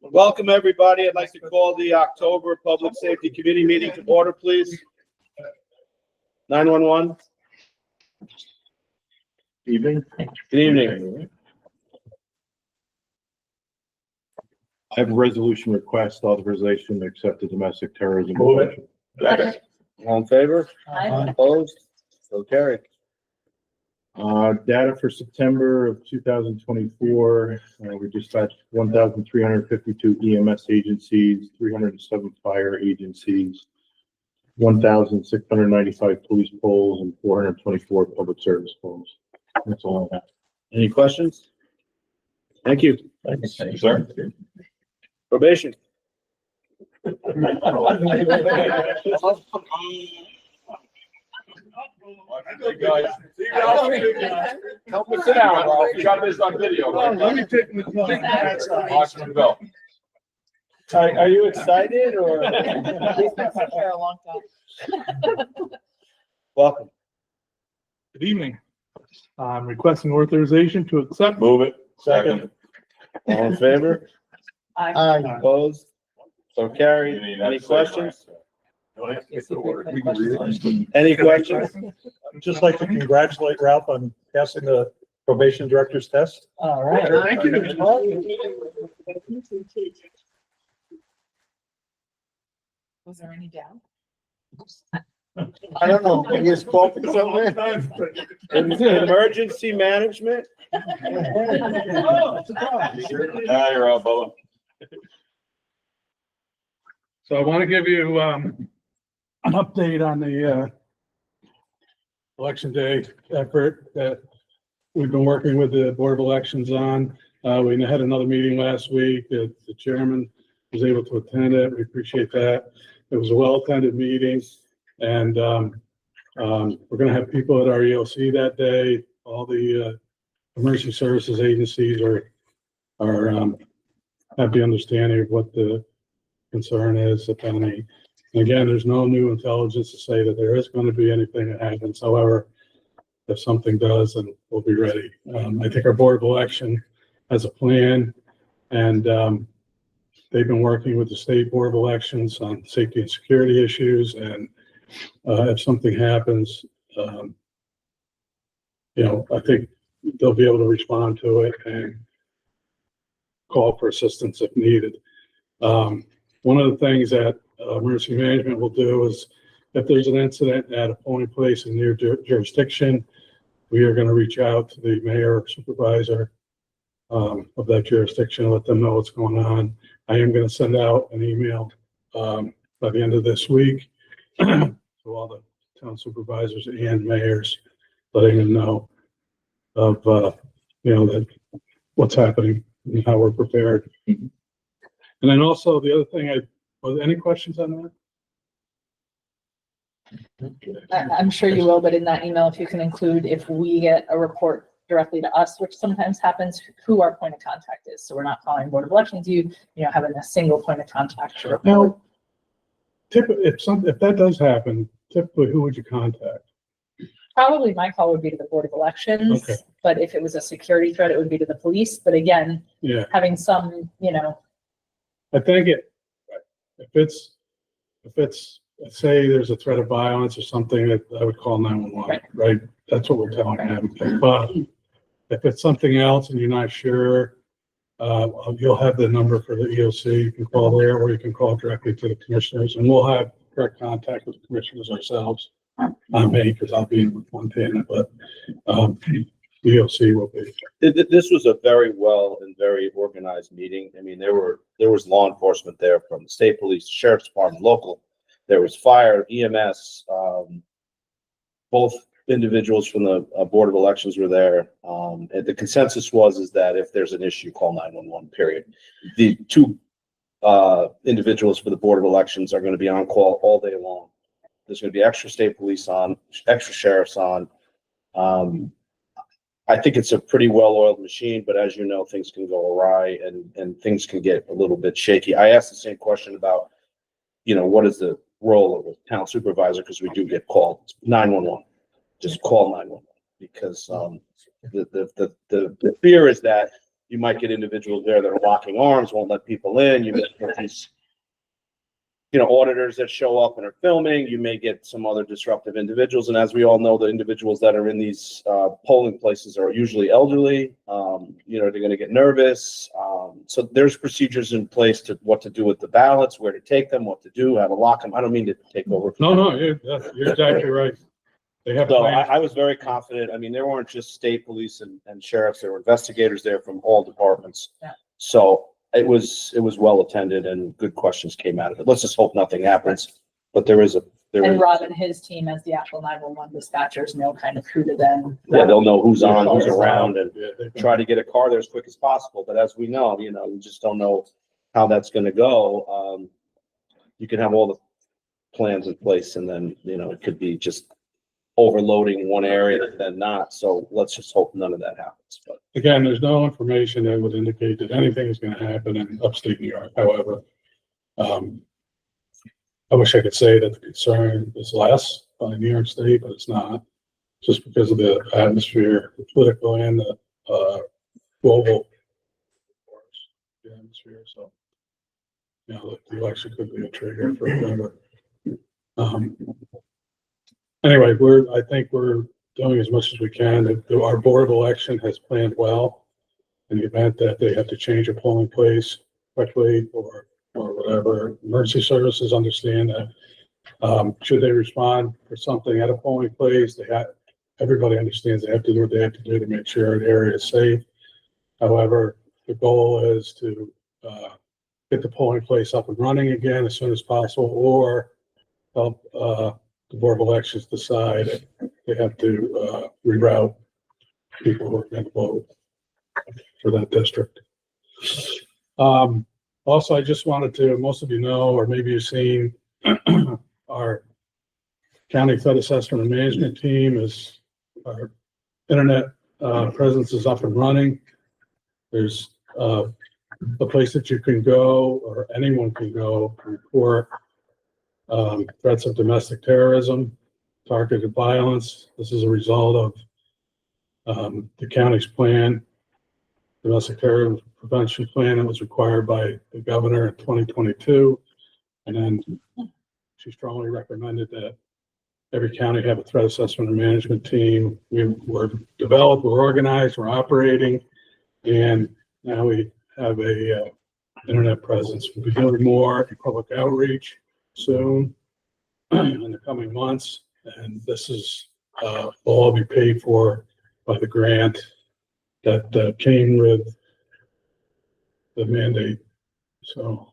Welcome, everybody. I'd like to call the October Public Safety Committee meeting to order, please. 911. Evening. Good evening. I have a resolution request authorization to accept the domestic terrorism. Move it. Second. All in favor? Aye. Opposed? So carried. Data for September of 2024, we dispatched 1,352 EMS agencies, 307 fire agencies, 1,695 police poles, and 424 public service poles. That's all I have. Any questions? Thank you. Thanks, sir. Probation. Hey, guys. Help us sit down, Ralph. You got this on video. Watch them go. Are you excited or? For a long time. Welcome. Good evening. I'm requesting authorization to accept. Move it. Second. All in favor? Aye. Opposed? So carried. Any questions? Any questions? I'd just like to congratulate Ralph on passing the probation director's test. All right. Thank you. Was there any doubt? I don't know, maybe it's called somewhere. Emergency management? You're out, Bubba. So I want to give you an update on the election day effort that we've been working with the Board of Elections on. We had another meeting last week. The chairman was able to attend it. We appreciate that. It was a well-attended meeting, and we're going to have people at our EOC that day. All the emergency services agencies are have the understanding of what the concern is, if any. And again, there's no new intelligence to say that there is going to be anything that happens. However, if something does, then we'll be ready. I think our Board of Election has a plan, and they've been working with the State Board of Elections on safety and security issues. And if something happens, I think they'll be able to respond to it and call for assistance if needed. One of the things that emergency management will do is if there's an incident at a polling place in your jurisdiction, we are going to reach out to the mayor or supervisor of that jurisdiction, let them know what's going on. I am going to send out an email by the end of this week to all the town supervisors and mayors, letting them know of that what's happening and how we're prepared. And then also the other thing, any questions on that? I'm sure you will, but in that email, if you can include, if we get a report directly to us, which sometimes happens, who our point of contact is. So we're not calling Board of Elections, having a single point of contact to report. Now, if that does happen, typically who would you contact? Probably my call would be to the Board of Elections, Okay. but if it was a security threat, it would be to the police. But again, Yeah, having some, I think if it's, say there's a threat of violence or something, that I would call 911, right? That's what we're telling them. But if it's something else and you're not sure, you'll have the number for the EOC. You can call there, or you can call directly to the commissioners, and we'll have direct contact with the commissioners ourselves. Not me, because I'll be in Montana, but EOC will be. This was a very well and very organized meeting. I mean, there was law enforcement there from the state police, sheriff's department, local. There was fire, EMS, both individuals from the Board of Elections were there. And the consensus is that if there's an issue, call 911, period. The two individuals for the Board of Elections are going to be on call all day long. There's going to be extra state police on, extra sheriffs on. I think it's a pretty well-oiled machine, but as you know, things can go awry and things can get a little bit shaky. I asked the same question about, what is the role of a town supervisor? Because we do get called. 911. Just call 911, because the fear is that you might get individuals there that are locking arms, won't let people in. You get these, auditors that show up and are filming. You may get some other disruptive individuals. And as we all know, the individuals that are in these polling places are usually elderly. They're going to get nervous. So there's procedures in place to what to do with the ballots, where to take them, what to do, how to lock them. I don't mean to take over. No, you're exactly right. They have So plans. I was very confident. I mean, there weren't just state police and sheriffs, there were investigators there from all departments. Yeah. So it was well attended and good questions came out of it. Let's just hope nothing happens. But And Rob and his team as the actual 911 dispatchers know kind of who to then. yeah, they'll know who's on, who's around, and Yeah, they've been- try to get a car there as quick as possible. But as we know, we just don't know how that's gonna go. You can have all the plans in place and then, it could be just overloading one area and then not. So let's just hope none of that happens. But Again, there's no information that would indicate that anything is gonna happen in upstate New York. However, I wish I could say that the concern is less by New York State, but it's not. Just because of the atmosphere, the political and the global atmosphere. So, the election could be a trigger for November. Anyway, I think we're doing as much as we can. Our board of election has planned well in the event that they have to change a polling place quickly or whatever. Emergency services understand that. Should they respond for something at a polling place, everybody understands they have to do what they have to do to make sure the area is safe. However, the goal is to get the polling place up and running again as soon as possible, or help the Board of Elections decide if they have to reroute people who are going to vote for that district. Also, I just wanted to, most of you know, or maybe you've seen, our county flood assessment and management team our internet presence is up and running. There's a place that you can go, or anyone can go, to report threats of domestic terrorism, targeted violence. This is a result of the county's plan, domestic terrorism prevention plan that was required by the governor in 2022. And then she strongly recommended that every county have a threat assessment and management team. We're developed, we're organized, we're operating, and now we have a internet presence. We'll be doing more in public outreach soon in the coming months, and this is will all be paid for by the grant that came with the mandate. So,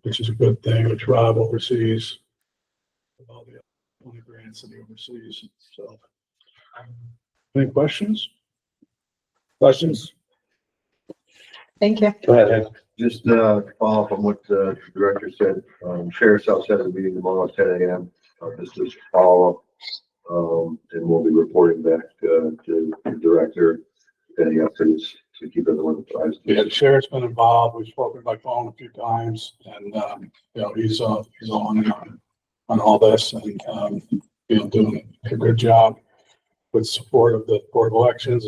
which is a good thing, which Rob oversees with all the other grants that he oversees. So, any questions? Thank you. go ahead, Hank. Just follow up on what the director said. Sheriff's House has a meeting tomorrow at 10 a.m. This is follow up, and we'll be reporting back to the director any updates to keep everyone apprised. Yeah, the sheriff's been involved. We've spoken by phone a few times, and he's on all this, and doing a good job with support of the Board of Elections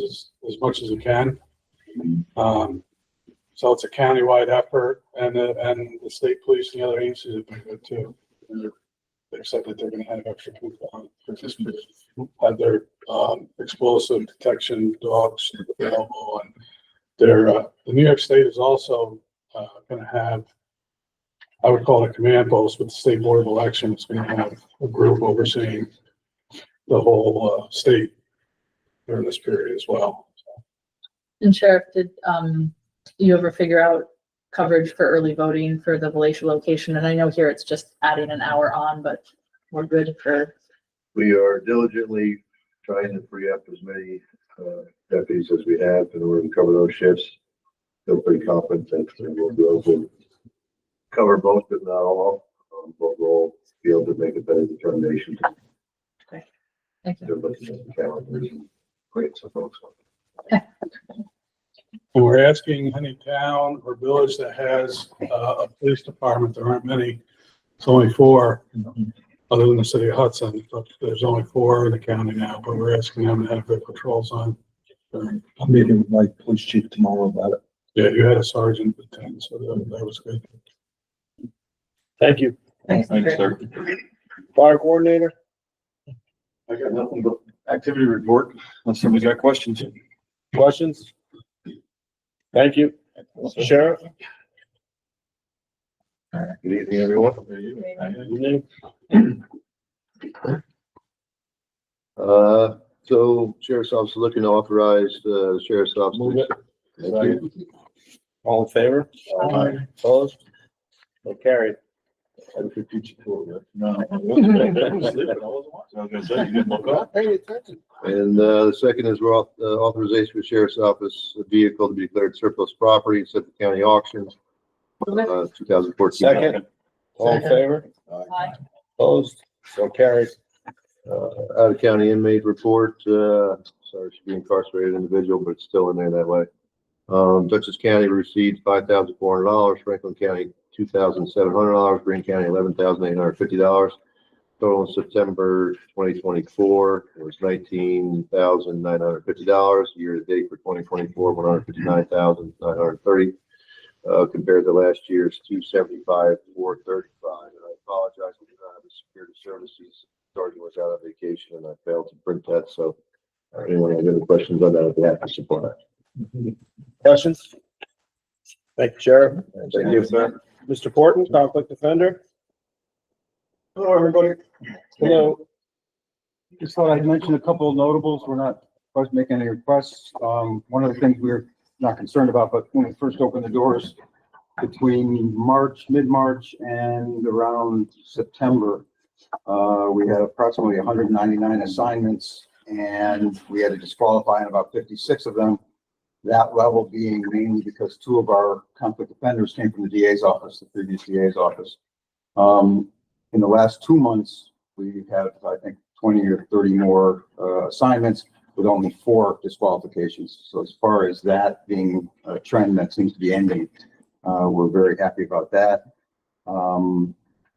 as much as he can. So it's a countywide effort, and the state police and the other agencies have been good too. They've said that they're going to have extra people on, have their explosive detection dogs available, and the New York State is also going to have, I would call it a command post, but the State Board of Elections is going to have a group overseeing the whole state during this period as well. And Sheriff, did you ever figure out coverage for early voting for the Valatia location? And I know here it's just adding an hour on, but we're good for. We are diligently trying to free up as many deputies as we have in order to cover those shifts. Feel pretty confident that we'll be able to cover most, if not all, but we'll be able to make a better determination. Thank you. They're looking at the calendars and create some folks. And we're asking any town or village that has a police department. There aren't many. It's only 4, other than the city of Hudson, but there's only 4 in the county now, but we're asking them to have their patrols on. I'm meeting with my police chief tomorrow about it. Yeah, you had a sergeant attend, so that was good. Thank you. Thanks. sir. Fire coordinator? I got nothing but activity report, unless somebody's got questions. Questions? Thank you. Sheriff? Good evening, everyone. Evening. So Sheriff's Office is looking to authorize the Sheriff's Office. Move it. Thank you. All in favor? Opposed? So carried. I could teach you to it. No. And the second is authorization for Sheriff's Office, a vehicle to be declared surplus property, set the county auctions, 2014. Second. All in favor? Aye. Opposed? So carried. Out of county inmate report, sorry, should be incarcerated individual, but it's still in there that way. Dutchess County received $5,400, Franklin County $2,700, Greene County $11,850. Total in September 2024 was $19,950. Year to date for 2024, $159,930. Compared to last year's $275,435. And I apologize, the security services sergeant was out on vacation and I failed to print that. So anyone have any questions on that, I'd be happy to support that. Questions? Thank you, Sheriff. Thank you, sir. Mr. Porton, conflict defender? Hello, everybody. Hello. Just thought I'd mention a couple of notables. We're not supposed to make any requests. One of the things we're not concerned about, but when we first opened the doors between mid-March and around September, we had approximately 199 assignments and we had to disqualify on about 56 of them. That level being mainly because 2 of our conflict offenders came from the DA's office, the previous DA's office. In the last 2 months, we've had, I think, 20 or 30 more assignments with only 4 disqualifications. So as far as that being a trend that seems to be ending, we're very happy about that.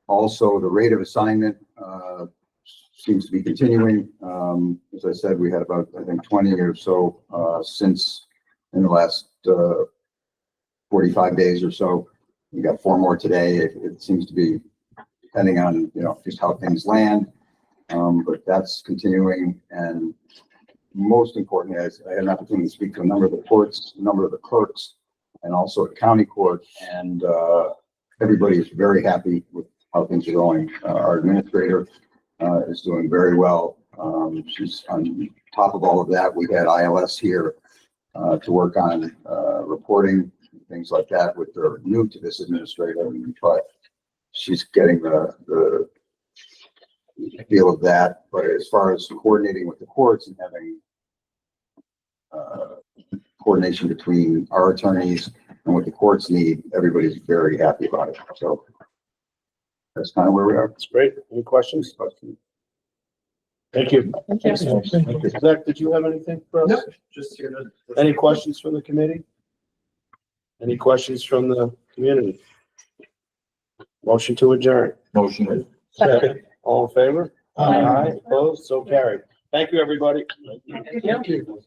Also, the rate of assignment seems to be continuing. As I said, we had about, I think, 20 or so since in the last 45 days or so. We got 4 more today. It seems to be depending on, just how things land. But that's continuing. And most importantly, I had an opportunity to speak to a number of the courts, a number of the clerks, and also at county court. And everybody is very happy with how things are going. Our administrator is doing very well. She's on top of all of that. We had ILS here to work on reporting, things like that, with they're new to this administrator, but she's getting the feel of that. But as far as coordinating with the courts and having coordination between our attorneys and what the courts need, everybody's very happy about it. So that's kind of where we are. That's great. Any questions? Thank you. Thank you. Zach, did you have anything for us? No, just here to. Any questions from the committee? Any questions from the community? Motion to adjourn. Motion. Second. All in favor? Aye. Opposed? So carried. Thank you, everybody. Thank you.